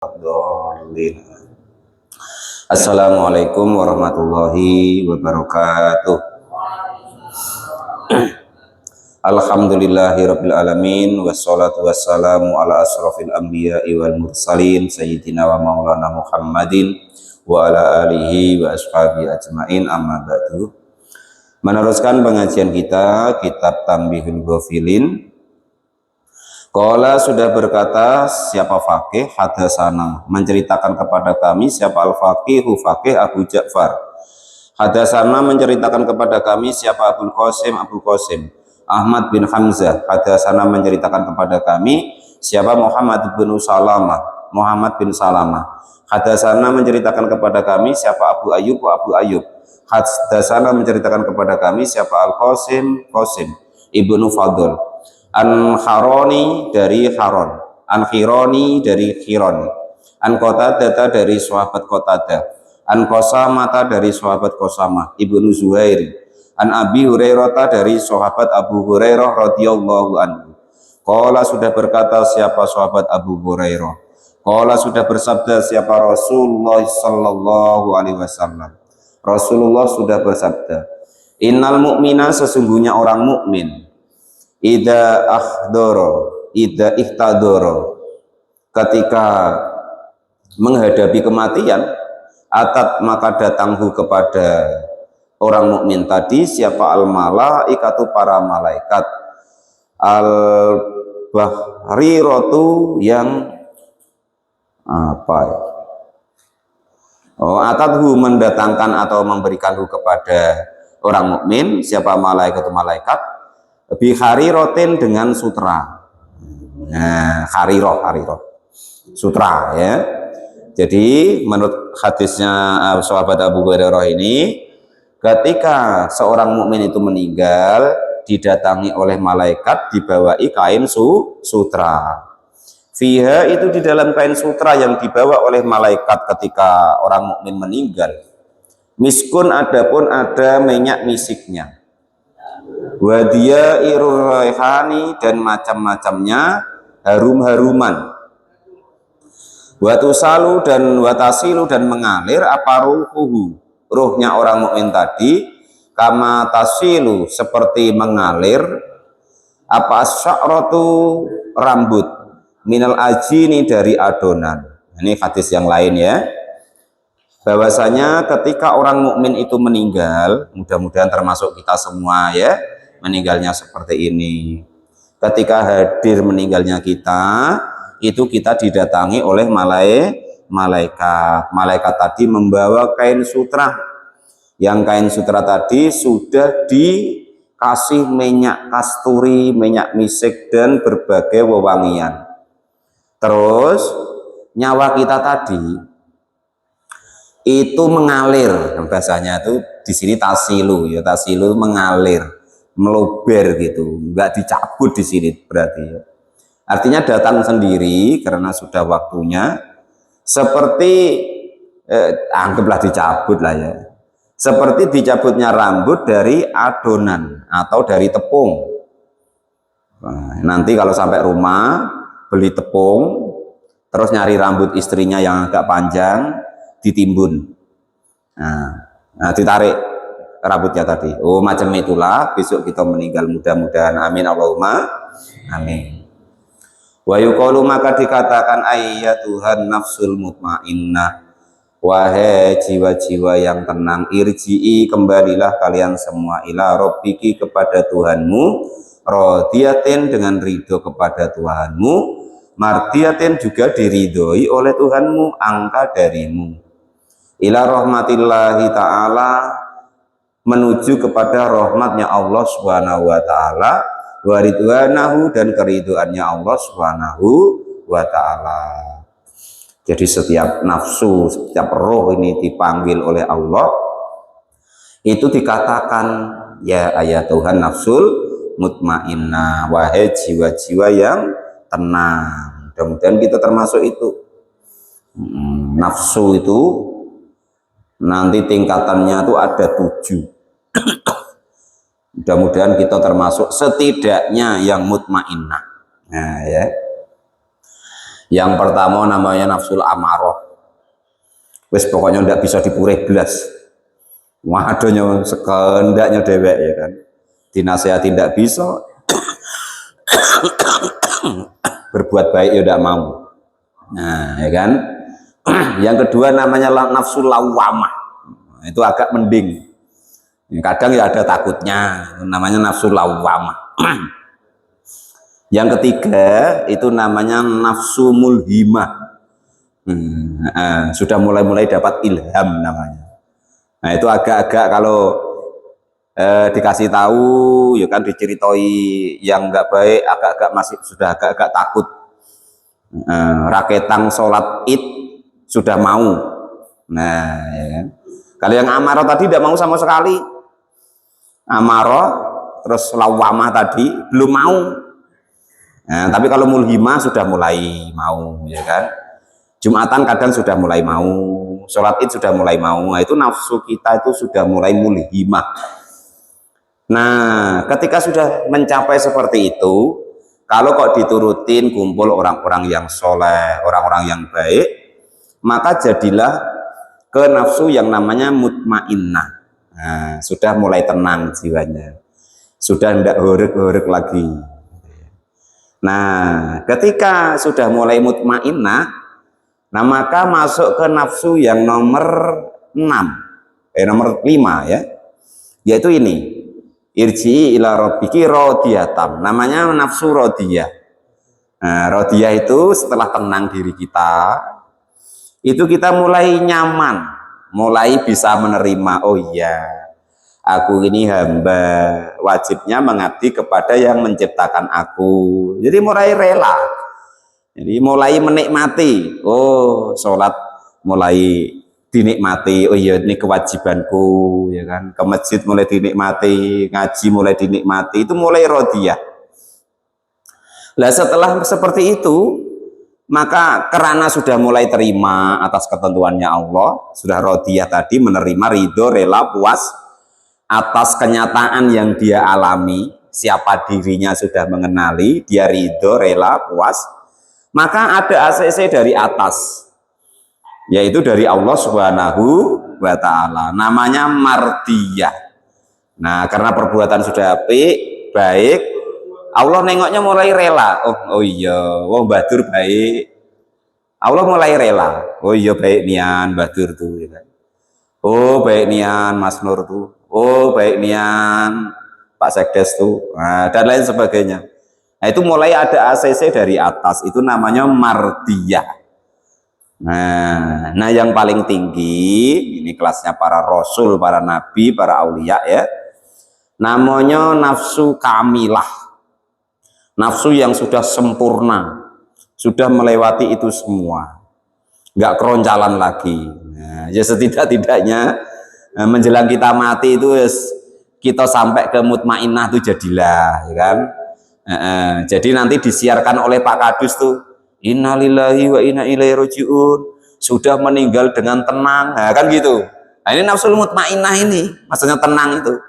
Dhalin. Assalamualaikum warahmatullahi wabarakatuh. Alhamdulillahirabbil alamin wassalatu wassalamu ala asrofil anbiya'i wal mursalin sayyidina wa maulana Muhammadin wa ala alihi wa ashabihi ajmain, amma ba'du. Meneruskan pengajian kita kitab Tanbihul Ghafilin. Qala sudah berkata siapa faqih, hadatsana menceritakan kepada kami siapa al-faqihu faqih Abu Ja'far. Hadatsana menceritakan kepada kami siapa Abul Qasim Ahmad bin Hamzah. Hadatsana menceritakan kepada kami siapa Muhammad bin Salamah. Hadatsana menceritakan kepada kami siapa Abu Ayyub. Hadatsana menceritakan kepada kami siapa Al-Qasim Ibnu Fadl. An-Kharoni dari Haron, An-Khironi dari Khiron, An-Qatadah dari sahabat Qatadah, An-Qasamata dari sahabat Qasamah Ibnu Zuhair, An-Abi Hurairah dari sahabat Abu Hurairah radhiyallahu anhu. Qala sudah berkata siapa sahabat Abu Hurairah. Qala sudah bersabda siapa Rasulullah sallallahu alaihi wasallam. Rasulullah sudah bersabda, innal mu'mina sesungguhnya orang mukmin Ida ihtadoro ketika menghadapi kematian, atat maka datanghu kepada orang mukmin tadi siapa al-malaikatu para malaikat, al-bahriratu yang apa ya? Atathu mendatangkan atau memberikanhu kepada orang mukmin siapa malaikat biharirotin dengan sutra. Nah, hariroh sutra ya. Jadi menurut hadisnya sahabat Abu Hurairah ini, ketika seorang mukmin itu meninggal didatangi oleh malaikat dibawai kain sutra. Fiha itu di dalam kain sutra yang dibawa oleh malaikat ketika orang mukmin meninggal. Miskun adapun ada minyak misiknya. Wadia iruraihani dan macam-macamnya harum-haruman. Watasilu dan mengalir apa ruhuhu, ruhnya orang mukmin tadi, kama tasilu seperti mengalir apa sya'ratu rambut minal ajini dari adonan. Ini hadis yang lain ya. Bahwasanya ketika orang mukmin itu meninggal, mudah-mudahan termasuk kita semua ya, meninggalnya seperti ini. Ketika hadir meninggalnya kita, itu kita didatangi oleh malaikat. Malaikat tadi membawa kain sutra. Yang kain sutra tadi sudah dikasih minyak kasturi, minyak misik dan berbagai wewangian. Terus nyawa kita tadi itu mengalir, bahasanya itu di sini tasilu ya, tasilu mengalir, meluber gitu, enggak dicabut di sini berarti ya. Artinya datang sendiri karena sudah waktunya, seperti anggaplah dicabut lah ya, seperti dicabutnya rambut dari adonan atau dari tepung. Nah, nanti kalau sampai rumah beli tepung, terus nyari rambut istrinya yang agak panjang, ditimbun, nah ditarik rambutnya tadi. Oh macam itulah besok kita meninggal, mudah-mudahan amin Allahumma amin. Wa yuqalu maka dikatakan ayyatuhan nafsul mutmainnah, wahai jiwa-jiwa yang tenang, irji'i kembalilah kalian semua ila rabbiki kepada Tuhanmu, radiyatin dengan ridho kepada Tuhanmu, mardiyatin juga diridhoi oleh Tuhanmu, angka darimu, ila rahmatillahi ta'ala menuju kepada rahmatnya Allah subhanahu wa ta'ala, waridwanahu dan keriduannya Allah subhanahu wa ta'ala. Jadi setiap nafsu, setiap roh ini dipanggil oleh Allah, itu dikatakan ya ayat Tuhan nafsul mutmainnah, wahai jiwa-jiwa yang tenang. Mudah-mudahan kita termasuk itu. Nafsu itu nanti tingkatannya itu ada 7. Mudah-mudahan kita termasuk setidaknya yang mutmainnah. Nah ya. Yang pertama namanya nafsul amarah. Wes pokoknya ndak bisa dipurih belas. Wadonya sekendaknya dewek ya kan. Dinasehati tidak bisa, berbuat baik ya tidak mau. Nah, ya kan. Yang kedua namanya nafsu lawamah. Itu agak mending. Kadang ya ada takutnya, namanya nafsu lawamah. Yang ketiga itu namanya nafsu mulhimah. Sudah mulai dapat ilham namanya. Nah, itu agak-agak kalau dikasih tahu ya kan, diceritoi yang nggak baik, agak-agak masih sudah agak-agak takut. Raketang sholat id sudah mau. Nah, ya kan. Kalau yang amarah tadi tidak mau sama sekali, amarah terus lawamah tadi belum mau. Nah, tapi kalau mulhimah sudah mulai mau, ya kan. Jumatan kadang sudah mulai mau, sholat id sudah mulai mau. Nah, itu nafsu kita itu sudah mulai mulhimah. Nah, ketika sudah mencapai seperti itu, kalau kok diturutin kumpul orang-orang yang soleh, orang-orang yang baik, maka jadilah ke nafsu yang namanya mutmainnah. Nah, sudah mulai tenang jiwanya, sudah tidak horeg-horeg lagi. Nah, ketika sudah mulai mutmainnah, nah maka masuk ke nafsu yang nomor 6, nomor 5 ya, yaitu ini. Irji'i ila rabbiki radiyatan, namanya nafsu radiyah. Nah, radiyah itu setelah tenang diri kita, itu kita mulai nyaman, mulai bisa menerima, oh iya, aku ini hamba, wajibnya mengabdi kepada yang menciptakan aku. Jadi mulai rela, jadi mulai menikmati, oh sholat mulai dinikmati, oh iya ini kewajibanku, ya kan. Ke masjid mulai dinikmati, ngaji mulai dinikmati, itu mulai radiyah. Lah setelah seperti itu, maka karena sudah mulai terima atas ketentuannya Allah, sudah radiyah tadi, menerima, ridho, rela, puas atas kenyataan yang dia alami, siapa dirinya sudah mengenali, dia ridho, rela, puas, maka ada ACC dari atas, yaitu dari Allah Subhanahu wa Ta'ala, namanya mardiyah. Nah, karena perbuatan sudah baik, Allah nengoknya mulai rela. Oh iya, oh Badur baik. Allah mulai rela. Oh iya baik nian Badur tuh, ya kan? Oh baik nian Mas Nur tuh. Oh baik nian Pak Sekdes tuh. Nah, dan lain sebagainya. Nah, itu mulai ada ACC dari atas, itu namanya mardiyah. Nah, yang paling tinggi ini kelasnya para rasul, para nabi, para aulia ya. Namanya nafsu kamilah. Nafsu yang sudah sempurna, sudah melewati itu semua, nggak keroncalan lagi. Nah, ya setidak-tidaknya menjelang kita mati itu kita sampai ke mutmainnah itu jadilah, ya kan. Jadi nanti disiarkan oleh Pak Kadus tuh, innalillahi wa inna ilaihi rajiun, sudah meninggal dengan tenang, nah, kan gitu. Nah, ini nafsul mutmainnah ini, maksudnya tenang itu,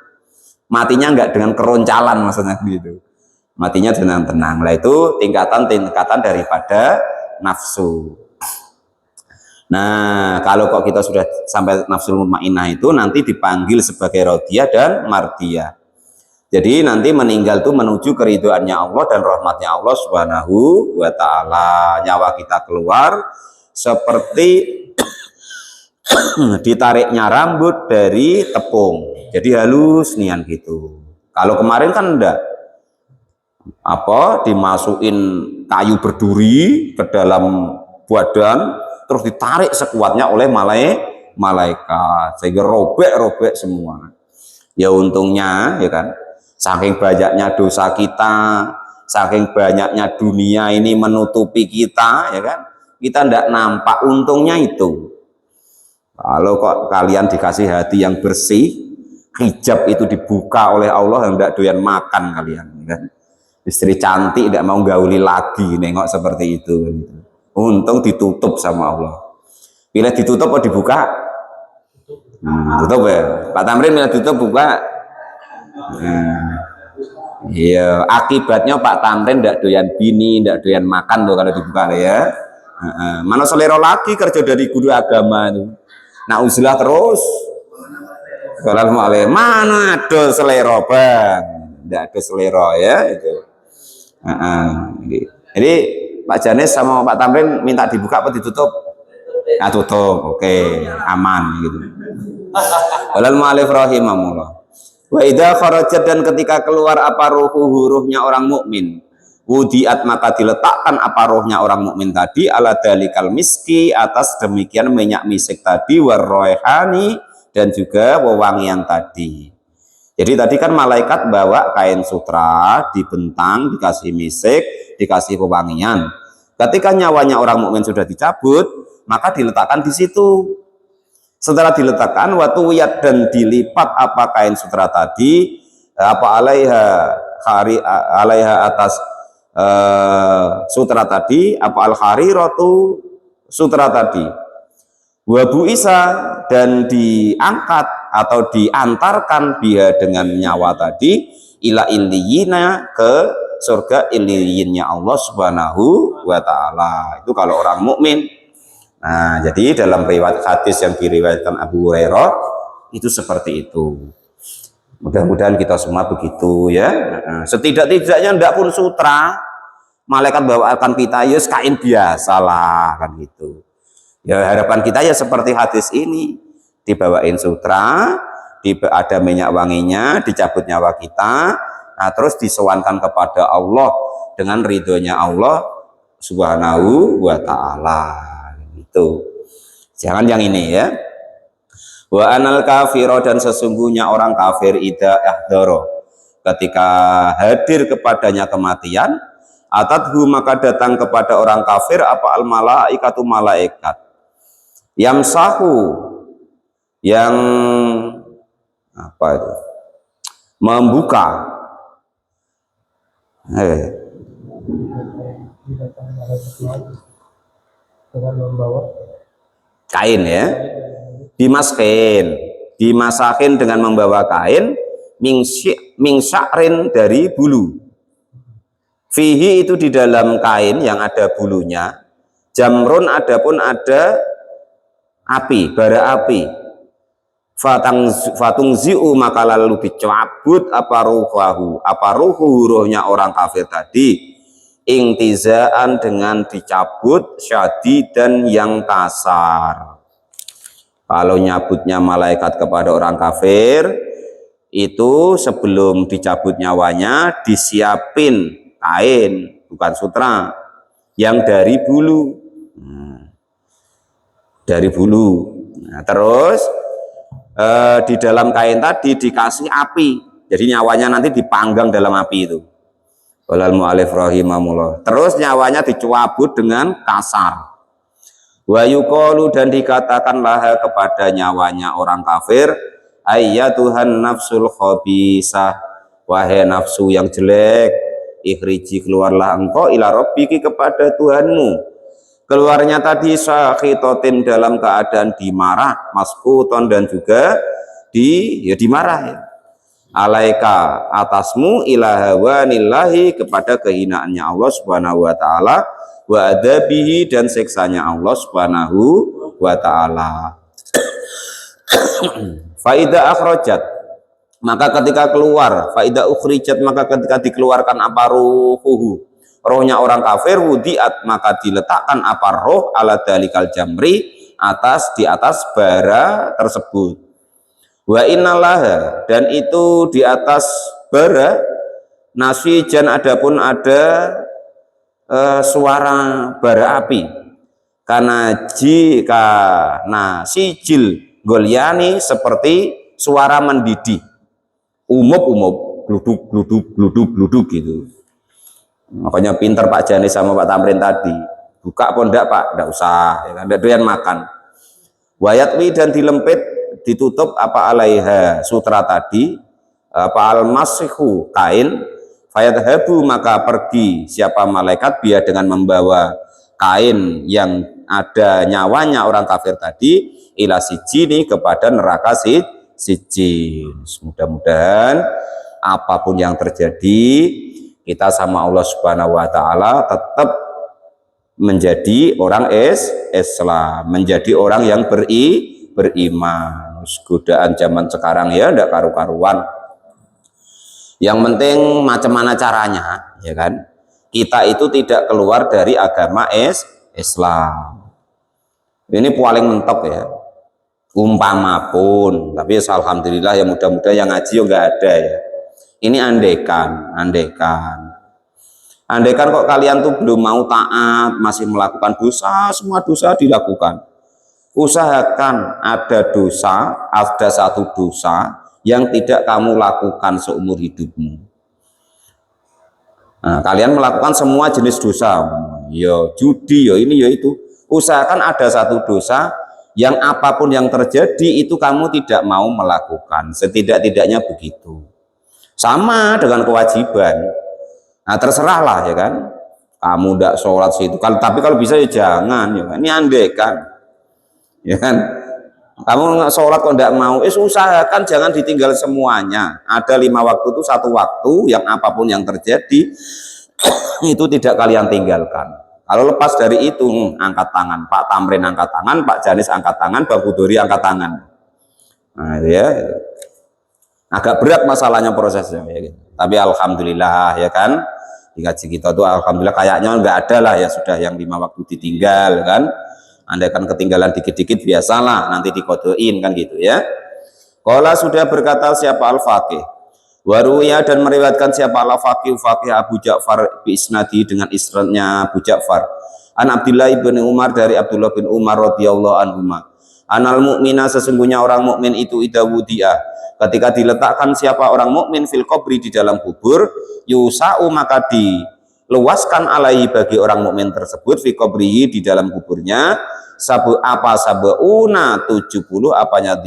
matinya nggak dengan keroncalan, maksudnya gitu, matinya dengan tenang. Lah itu tingkatan-tingkatan daripada nafsu. Nah, kalau kok kita sudah sampai nafsul mutmainnah itu nanti dipanggil sebagai radiyah dan mardiyah. Jadi nanti meninggal itu menuju keridhoannya Allah dan rahmatnya Allah Subhanahu wa Ta'ala. Nyawa kita keluar seperti ditariknya rambut dari tepung. Jadi halus nian gitu. Kalau kemarin kan enggak, dimasukin kayu berduri ke dalam badan, terus ditarik sekuatnya oleh malaikat sehingga robek semua. Ya untungnya ya kan, saking banyaknya dosa kita, saking banyaknya dunia ini menutupi kita, ya kan, kita tidak nampak untungnya itu. Kalau kok kalian dikasih hati yang bersih, hijab itu dibuka oleh Allah, yang tidak doyan makan kalian, ya kan? Istri cantik tidak mau gauli lagi, nengok seperti itu. Untung ditutup sama Allah. Bila ditutup atau dibuka? Tutup ya. Pak Tamrin bila ditutup buka. Iya, akibatnya Pak Tamrin tidak doyan bini, tidak doyan makan tuh kalau dibuka ya. Mana selera lagi kerja dari guru agama itu. Nah uzlah terus. Kalau mana ada selera bang, tidak ada selera ya itu. Jadi Pak Janes sama Pak Tamrin minta dibuka apa ditutup? Nah, tutup, oke, aman gitu. Walal mu'alif rahimahullah. Wa idza kharajat, dan ketika keluar apa ruhnya orang mukmin, wudiat maka diletakkan apa rohnya orang mukmin tadi ala dalikal miski, atas demikian minyak misik tadi, warroihani, dan juga wewangian tadi. Jadi tadi kan malaikat bawa kain sutra, dibentang, dikasih misik, dikasih wewangian. Ketika nyawanya orang mukmin sudah dicabut, maka diletakkan di situ. Setelah diletakkan watu wiyat, dan dilipat apa kain sutra tadi, apa alaiha atas sutra tadi, apa al hariratu sutra tadi, wabu isa, dan diangkat atau diantarkan biha dengan nyawa tadi ila illiyina, ke surga illiyinnya Allah subhanahu wa ta'ala. Itu kalau orang mukmin. Nah, jadi dalam riwayat hadis yang diriwayatkan Abu Hurairah itu seperti itu. Mudah-mudahan kita semua begitu ya. Nah, setidak-tidaknya ndak pun sutra, malaikat bawakan kita ya kain biasa lah kan gitu. Ya harapan kita ya seperti hadis ini, dibawain sutra, ada minyak wanginya, dicabut nyawa kita, nah terus disewankan kepada Allah dengan ridhonya Allah subhanahu wa ta'ala. Itu jangan yang ini ya. Wa anal kafiro, dan sesungguhnya orang kafir idza ahdara, ketika hadir kepadanya kematian, atadhu maka datang kepada orang kafir apa al malaikatu malaikat, yamsahu, yang apa itu, membuka dengan membawa kain ya, dimasakin dengan membawa kain, mingsyarin, dari bulu, fihi, itu di dalam kain yang ada bulunya, jamrun, adapun ada api, bara api, fatungzi'u, maka lalu dicabut apa ruhnya orang kafir tadi, ingtizaan, dengan dicabut syadidan, yang kasar. Kalau nyabutnya malaikat kepada orang kafir itu, sebelum dicabut nyawanya disiapin kain, bukan sutra, yang dari bulu, dari bulu. Nah, terus di dalam kain tadi dikasih api, jadi nyawanya nanti dipanggang dalam api itu. Walal mu'alif rahimahullah. Terus nyawanya dicabut dengan kasar. Wa yuqalu, dan dikatakanlah kepada nyawanya orang kafir, ayyatuhan nafsul khabisah, wahai nafsu yang jelek, ikhriji, keluarlah engkau, ila rabbiki, kepada Tuhanmu. Keluarnya tadi sakhitotin, dalam keadaan dimarah, maskuton, dan juga dimarah ya. Alaika, atasmu, ilahawanillahi, kepada kehinaannya Allah subhanahu wa ta'ala, wa adabihi, dan siksanya Allah subhanahu wa ta'ala. Faida akhrajat, maka ketika keluar, faida ukhrijat, maka ketika dikeluarkan apa ruhuhu, rohnya orang kafir, wudiat, maka diletakkan apa roh ala dalikal jamri, di atas bara tersebut. Wa innallaha, dan itu di atas bara, nasijan, adapun ada suara bara api, karena jika nasijil golyani, seperti suara mendidih, umup gluduk gitu. Makanya pinter Pak Janis sama Pak Tamrin tadi, buka pun enggak Pak, enggak usah ya kan, enggak doyan makan. Wayatwi, dan dilempit, ditutup apa alaiha, sutra tadi, apa almasihu, kain, fayadhabu, maka pergi siapa malaikat biar dengan membawa kain yang ada nyawanya orang kafir tadi, ila sijini, kepada neraka sijin. Mudah-mudahan apapun yang terjadi, kita sama Allah subhanahu wa ta'ala tetap menjadi orang Islam, menjadi orang yang beriman. Godaan zaman sekarang ya ndak karu-karuan. Yang penting macam mana caranya, ya kan? Kita itu tidak keluar dari agama Islam. Ini paling mentok ya. Umpama pun, tapi ya alhamdulillah ya, mudah-mudahan yang ngaji ya nggak ada ya. Ini andaikan kok kalian tuh belum mau taat, masih melakukan dosa, semua dosa dilakukan. Usahakan ada satu dosa yang tidak kamu lakukan seumur hidupmu. Nah, kalian melakukan semua jenis dosa, ya judi, ya ini, ya itu. Usahakan ada satu dosa yang apapun yang terjadi itu kamu tidak mau melakukan, setidak-tidaknya begitu. Sama dengan kewajiban. Nah terserahlah ya kan, kamu tidak sholat situ, tapi kalau bisa ya jangan, ya kan? Ini andaikan, ya kan, kamu nggak sholat kok tidak mau, usahakan jangan ditinggal semuanya. Ada 5 waktu itu satu waktu yang apapun yang terjadi itu tidak kalian tinggalkan. Kalau lepas dari itu, angkat tangan, Pak Tamrin angkat tangan, Pak Janis angkat tangan, Bang Budori angkat tangan. Nah ya, agak berat masalahnya prosesnya ya gitu. Tapi alhamdulillah ya kan, di ngaji kita tuh alhamdulillah kayaknya nggak ada lah ya, sudah yang 5 waktu ditinggal kan. Andaikan ketinggalan dikit-dikit biasalah, nanti dikodoin kan gitu ya. Qala sudah berkata siapa Al-Faqih, waruya dan meriwayatkan siapa Al-Faqih Abu Ja'far bi isnadi dengan isnadnya Abu Ja'far an Abdullah bin Umar dari Abdullah bin Umar radhiyallahu anhuma, anal mukmina sesungguhnya orang mukmin itu idawudia ketika diletakkan siapa orang mukmin fil qabri di dalam kubur, yusa'u maka diluaskan alaihi bagi orang mukmin tersebut fi qabrihi di dalam kuburnya sabuuna 70 apanya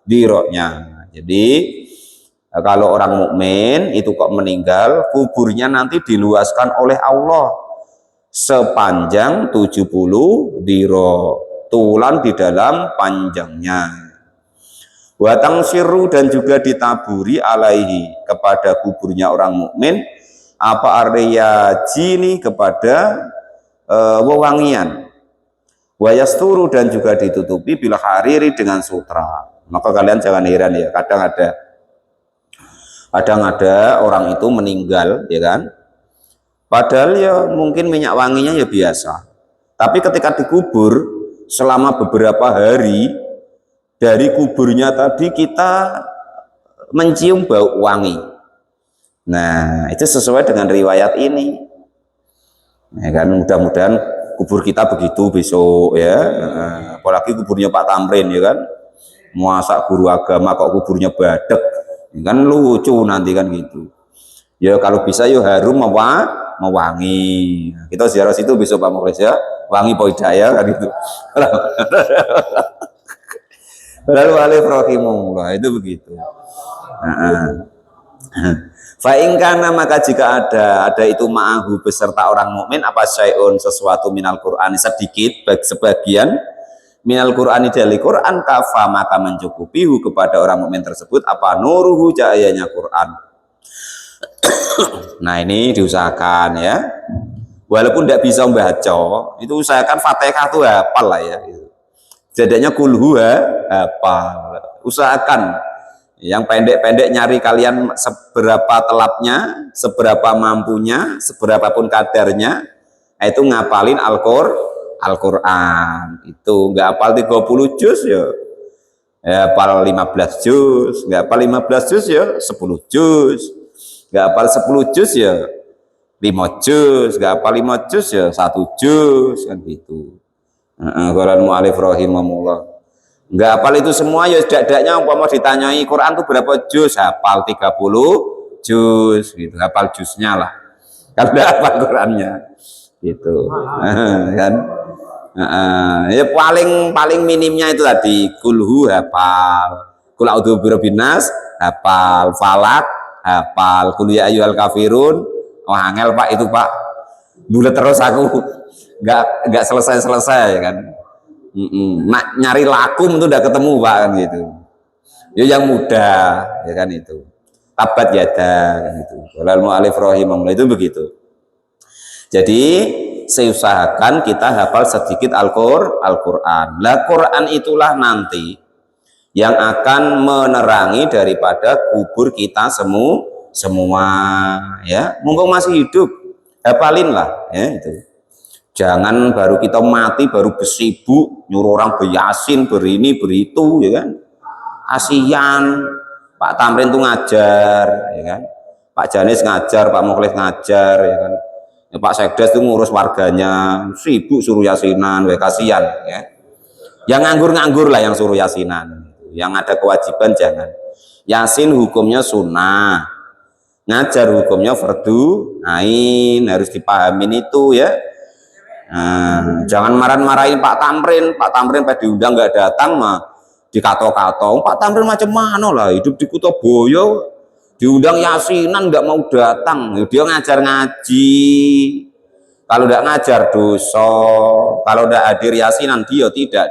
diroknya. Jadi kalau orang mukmin itu kok meninggal, kuburnya nanti diluaskan oleh Allah sepanjang 70 diro, tulan di dalam panjangnya. Watang siru dan juga ditaburi alaihi kepada kuburnya orang mukmin apa area jini kepada wewangian. Wayasturu dan juga ditutupi bila hariri dengan sutra. Maka kalian jangan heran ya, kadang ada orang itu meninggal ya kan, padahal ya mungkin minyak wanginya ya biasa, tapi ketika dikubur selama beberapa hari dari kuburnya tadi kita mencium bau wangi. Nah itu sesuai dengan riwayat ini ya kan, mudah-mudahan kubur kita begitu besok ya. Apalagi kuburnya Pak Tamrin ya kan, masa guru agama kok kuburnya badek kan, lucu nanti kan gitu ya. Kalau bisa yuk harum mewangi. Kita ziarah situ besok Pak Mukhlis ya, wangi poidaya kan gitu. Lalu alif rahimullah itu begitu. Fa'ingkana maka jika ada itu ma'ahu beserta orang mukmin apa syai'un sesuatu minal Qur'an, sedikit sebagian minal Qur'ani dari Qur'an, kafa maka mencukupihu kepada orang mukmin tersebut apa nuruhu cahayanya Qur'an. Nah ini diusahakan ya, walaupun tidak bisa membaca itu usahakan Fatihah tuh hafal lah ya, jadinya kulhu hafal. Usahakan yang pendek-pendek nyari kalian seberapa telapnya, seberapa mampunya, seberapapun kadarnya, itu ngapalin Al-Quran. Itu nggak hafal 30 juz ya hafal 15 juz, nggak hafal 15 juz ya 10 juz, nggak hafal 10 juz ya 5 juz, nggak hafal 5 juz ya 1 juz kan gitu. Quran mu'alif rahimahullah nggak hafal itu semua ya, sedaknya umpama ditanyai Quran itu berapa juz, hafal 30 juz gitu, hafal juznya lah kan, udah hafal Qurannya gitu kan. Ya paling minimnya itu tadi kulhu hafal, kul a'udzu birabbinas hafal, falak hafal, kul ya ayyuhal kafirun. Wah angel Pak itu Pak, bulet terus aku nggak selesai kan. Nyari lakum itu udah ketemu Pak kan gitu ya, yang mudah ya kan itu tabat yada kan itu. Walal mu'alif rahimahullah itu begitu. Jadi seusahakan kita hafal sedikit Al-Quran. Lah Quran itulah nanti yang akan menerangi daripada kubur kita semua ya. Mumpung masih hidup, hafalin lah ya itu. Jangan baru kita mati baru bersibuk nyuruh orang beryasin, berini, beritu ya kan. Asian Pak Tamrin tuh ngajar ya kan. Pak Janis ngajar, Pak Mukhlis ngajar ya kan. Ya, Pak Sekdes tuh ngurus warganya, sibuk suruh yasinan, kasihan ya. Yang nganggur-nganggur lah yang suruh yasinan. Yang ada kewajiban jangan. Yasin hukumnya sunnah, ngajar hukumnya fardu ain, harus dipahamin itu ya. Nah, jangan marah-marahin Pak Tamrin Pak diundang nggak datang mah dikato-kato. Pak Tamrin macam mana lah, hidup di Kutoboyo diundang yasinan nggak mau datang, dia ngajar ngaji. Kalau nggak ngajar dosa, kalau nggak hadir yasinan dia tidak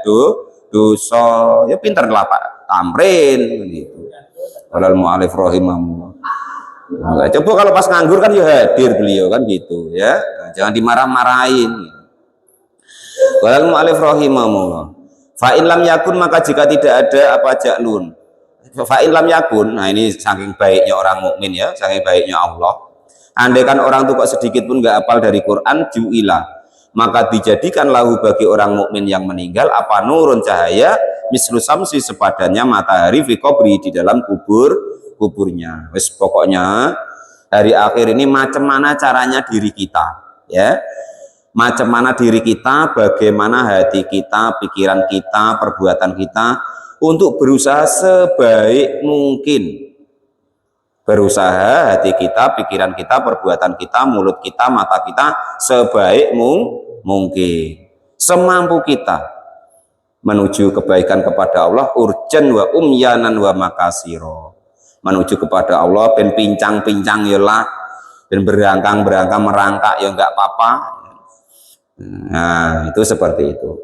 dosa. Ya pinter lah Pak Tamrin gitu. Kalau mu'alif rahimahullah. Nah, coba kalau pas nganggur kan ya hadir beliau kan gitu ya. Nah, jangan dimarah-marahin. Walal mu'alif rahimahullah. Fa in lam yakun, maka jika tidak ada apa ja'lun. Fa in lam yakun, nah ini saking baiknya orang mukmin ya, saking baiknya Allah. Andai kan orang tuh kok sedikit pun nggak hafal dari Quran, ju'ilah, maka dijadikan lahu bagi orang mukmin yang meninggal apa nurun cahaya mislu samsi sepadannya matahari fi qabri di dalam kuburnya. Wes pokoknya hari akhir ini macam mana caranya diri kita ya. Macam mana diri kita, bagaimana hati kita, pikiran kita, perbuatan kita untuk berusaha sebaik mungkin. Berusaha hati kita, pikiran kita, perbuatan kita, mulut kita, mata kita sebaik mungkin. Semampu kita menuju kebaikan kepada Allah, urjan wa umyanan wa makasiro. Menuju kepada Allah, ben pincang-pincang ya lah, ben berangkang-berangkang merangkak ya enggak apa-apa. Nah itu seperti itu.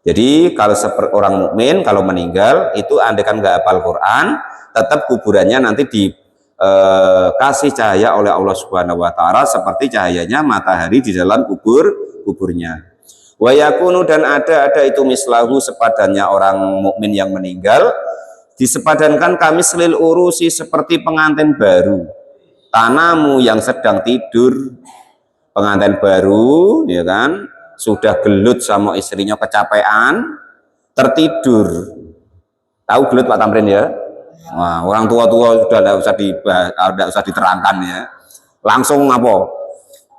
Jadi kalau seperti orang mukmin kalau meninggal itu andaikan nggak hafal Quran, tetap kuburannya nanti dikasih cahaya oleh Allah Subhanahu Wa Taala seperti cahayanya matahari di dalam kuburnya. Wa yakunu, dan ada itu mislahu sepadannya orang mukmin yang meninggal, disepadankan kami selil urusi seperti pengantin baru, tanamu yang sedang tidur. Pengantin baru ya kan sudah gelut sama istrinya kecapean tertidur. Tahu gelut Pak Tamrin ya? Wah, orang tua-tua sudah tidak usah diterangkan ya, langsung apa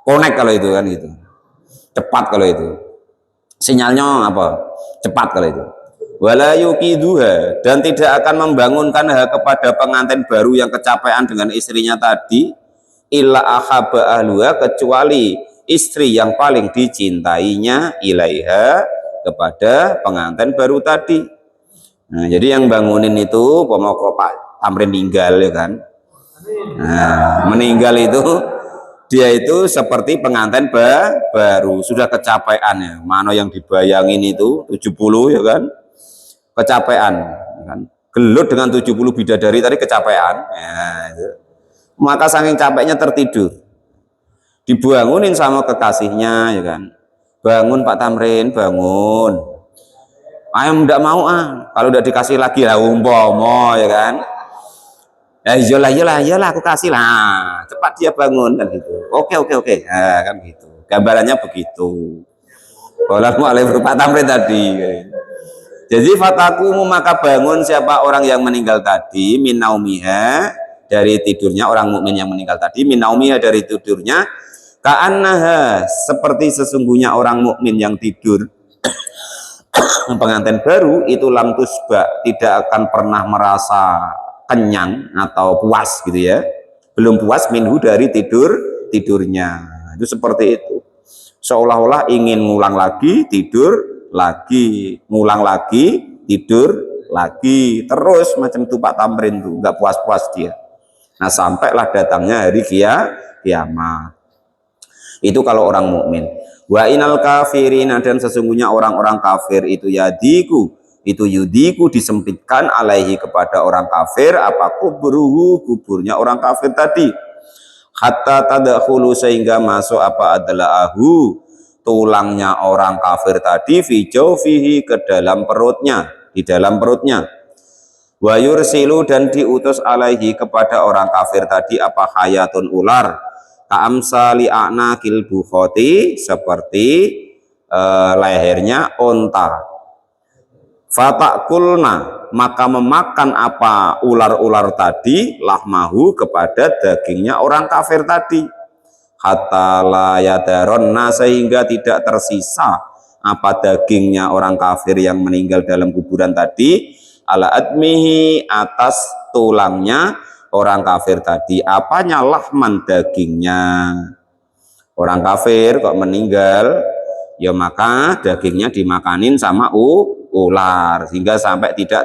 connect kalau itu kan gitu, cepat kalau itu sinyalnya apa cepat kalau itu. Wala yuqiduha, dan tidak akan membangunkan kepada pengantin baru yang kecapean dengan istrinya tadi, illa ahaba ahluha, kecuali istri yang paling dicintainya ilaiha, kepada pengantin baru tadi. Nah, jadi yang bangunin itu pemokok Pak Tamrin meninggal ya kan. Nah, meninggal itu dia itu seperti pengantin baru, sudah kecapean ya. Mana yang dibayangin itu 70 ya kan. Kecapean ya kan. Gelut dengan 70 bidadari tadi kecapean. Nah, itu. Maka saking capeknya tertidur, dibangunin sama kekasihnya ya kan. Bangun Pak Tamrin, bangun. Ayam tidak mau kalau udah dikasih lagi lah umpomo ya kan. Ya iyalah aku kasih lah, cepat dia bangun kan gitu. Oke nah, kan gitu. Gambarannya begitu. Walaupun oleh Pak Tamrin tadi. Jadi fatakumu, maka bangun siapa orang yang meninggal tadi, minaumiha, dari tidurnya orang mukmin yang meninggal tadi, minaumiha, dari tidurnya, ka'annaha, seperti sesungguhnya orang mukmin yang tidur pengantin baru itu lam tusba, tidak akan pernah merasa kenyang atau puas gitu ya, belum puas minhu, dari tidurnya. Itu seperti itu, seolah-olah ingin ngulang lagi, tidur lagi, ngulang lagi, tidur lagi, terus macam itu Pak Tamrin tuh, nggak puas-puas dia. Nah sampailah datangnya hari kiamat. Itu kalau orang mukmin. Wa inal kafirina, dan sesungguhnya orang-orang kafir itu yudiku disempitkan alaihi, kepada orang kafir, apa kubruhu, kuburnya orang kafir tadi, hatta tadakhulu, sehingga masuk apa adalah ahu, tulangnya orang kafir tadi fi jawfihi ke dalam perutnya, di dalam perutnya. Wa yursilu dan diutus alaihi kepada orang kafir tadi apa hayatun ular ka'amsali a'naqil bukhoti seperti lehernya onta. Fatakulna maka memakan apa ular-ular tadi lahmahu kepada dagingnya orang kafir tadi hatta la yadaronna sehingga tidak tersisa apa dagingnya orang kafir yang meninggal dalam kuburan tadi ala admihi atas tulangnya orang kafir tadi. Apanya? Lahman, dagingnya. Orang kafir kok meninggal ya maka dagingnya dimakanin sama ular sehingga sampai tidak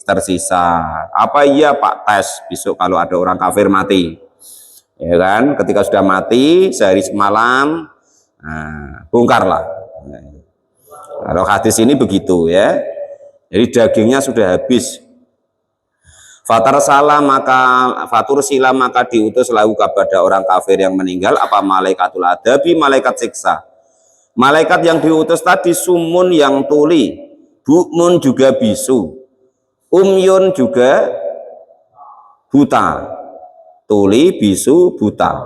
tersisa. Apa iya Pak tes besok kalau ada orang kafir mati, ya kan, ketika sudah mati sehari semalam, nah, bongkarlah. Kalau hadis ini begitu ya, jadi dagingnya sudah habis. Fatur sila maka diutus lahu kepada orang kafir yang meninggal apa malaikatul adabi, malaikat siksa. Malaikat yang diutus tadi sumun yang tuli, bukmun juga bisu, umyun juga buta. Tuli, bisu, buta.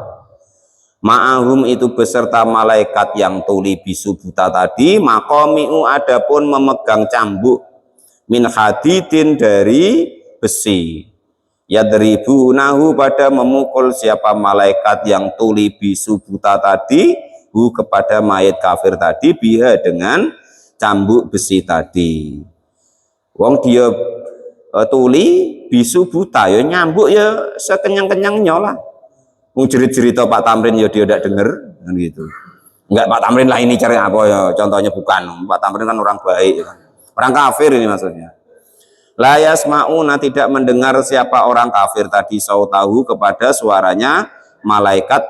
Ma'ahum itu beserta malaikat yang tuli, bisu, buta tadi makomi'u adapun memegang cambuk min hadidin dari besi. Yadribunahu pada memukul siapa malaikat yang tuli, bisu, buta tadi kepada mayat kafir tadi biha dengan cambuk besi tadi. Wong dia tuli, bisu, buta ya nyambuk ya sekenyang-kenyangnya lah. Jerit-jerita Pak Tamrin ya dia tidak dengar kan gitu. Enggak Pak Tamrin lah ini cari apa ya, contohnya bukan. Pak Tamrin kan orang baik ya. Orang kafir ini maksudnya. La yasma'una tidak mendengar siapa orang kafir tadi sautahu kepada suaranya malaikat.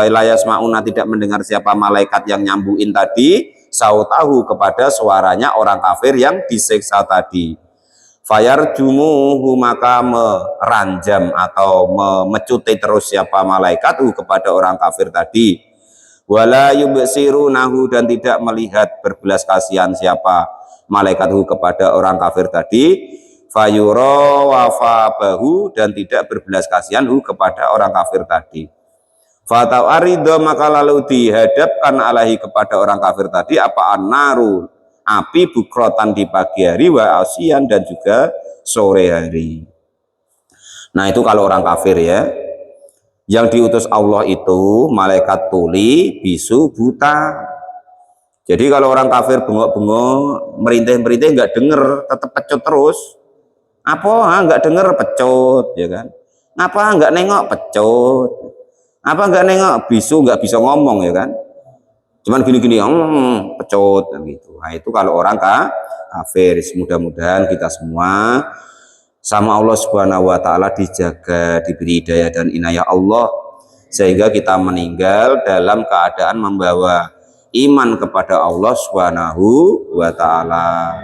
La yasma'una tidak mendengar siapa malaikat yang nyambuin tadi sautahu kepada suaranya orang kafir yang disiksa tadi. Fayarjumuhu maka meranjam atau memecuti terus siapa malaikat kepada orang kafir tadi. Wala yubsirunahu dan tidak melihat berbelas kasihan siapa malaikat kepada orang kafir tadi. Fayura wafabahu dan tidak berbelas kasihan kepada orang kafir tadi. Fatau arido maka lalu dihadapkan alaihi kepada orang kafir tadi apa an-naru, api bukrotan di pagi hari wa asian dan juga sore hari. Nah itu kalau orang kafir ya. Yang diutus Allah itu malaikat tuli, bisu, buta. Jadi kalau orang kafir bengok-bengok, merintih-merintih nggak denger, tetap pecut terus. Apa? Nggak denger pecut, ya kan? Apa? Nggak nengok pecut. Apa? Nggak nengok bisu, nggak bisa ngomong, ya kan? Cuman gini-gini, pecut gitu. Nah itu kalau orang kafir. Mudah-mudahan kita semua sama Allah Subhanahu wa taala dijaga, diberi hidayah dan inayah Allah sehingga kita meninggal dalam keadaan membawa iman kepada Allah Subhanahu wa taala,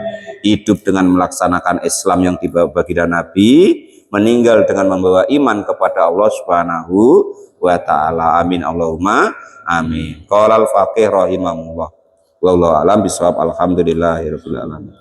hidup dengan melaksanakan Islam yang dibawa baginda Nabi, meninggal dengan membawa iman kepada Allah Subhanahu wa taala. Amin Allahumma amin. Qala al-faqih rahimahullah. Wallahu a'lam bishawab. Alhamdulillahirabbil alamin.